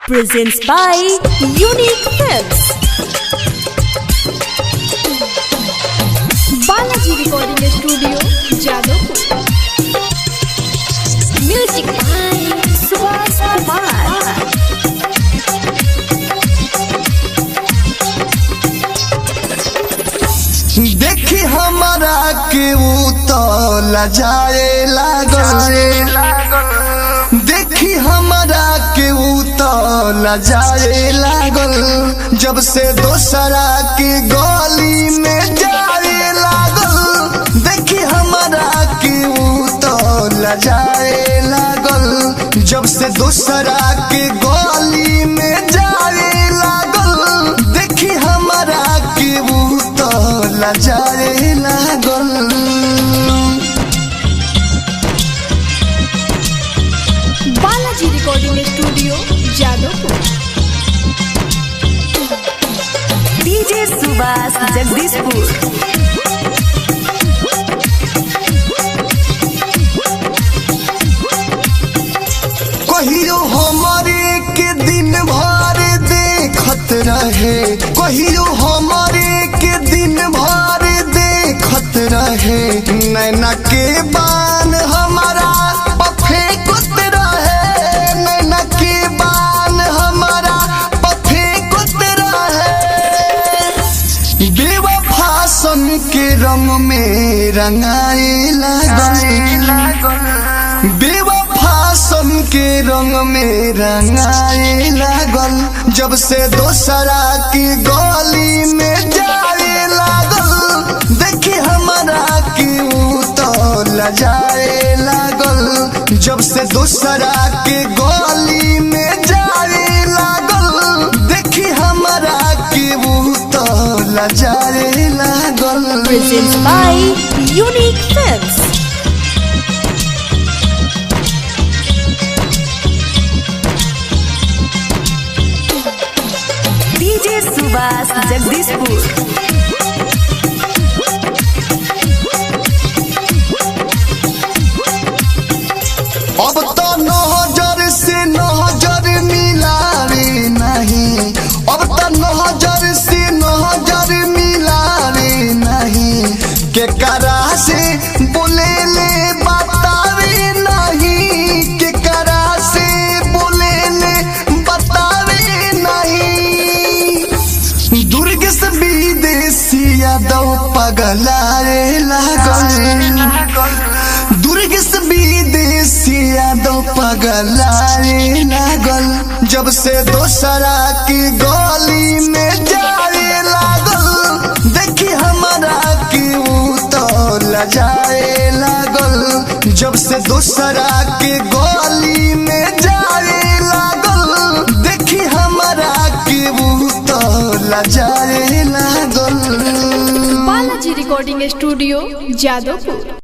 presents by Unique Films. Balaji Recording Studio, Jadavpur. Music by Subhas Kumar. देखी हमारा के तो लजाए लागल, देखी हमारा के तो लजाए लागल, जब से दोसरा के गली में जाए लागल। देखी हमारा के तो लजाए लागल, जब से दोसरा के गली में जाए लागल। देखी हमारा के तो लजाए लागल। Balaji Recording Studio, Jadavpur. DJ Subhas Jagdishpur. कहियो हमारे के दिन भर देखत रहे, कहियो हमारे के दिन भर देखत रहे। नैना के बान हमारा पफे कुत रहे, नैना के बान हमारा पफे कुत रहे। बेवफा सन के रंग में रंगाए लागल, बेवफा सन के रंग में रंगाए लागल, जब से दोसरा की गली में जाए लागल। देखी हमारा की तो लजाए लागल, जब से दोसरा के गली में जाए लागल। देखी हमारा की तो लजाए लागल। Presents by Unique Films. DJ Subhas Jagdishpur. अब तो नजर से नजर मिलावे नहीं, अब तो नजर से नजर मिलावे नहीं। के करा से बोले ले बतावे नहीं, के करा से बोले ले बतावे नहीं। दुर्ग से विदेशी यादव पगलाए लागल, दुर्ग से विदेशी यादव पगलाए लागल, जब से दोसरा की गली में जाए लागल। देखी हमारा की तो लजाए लागल, जब से दोसरा की गली में जाए लागल। देखी हमारा की तो लजाए लागल। Balaji Recording Studio, Jadavpur.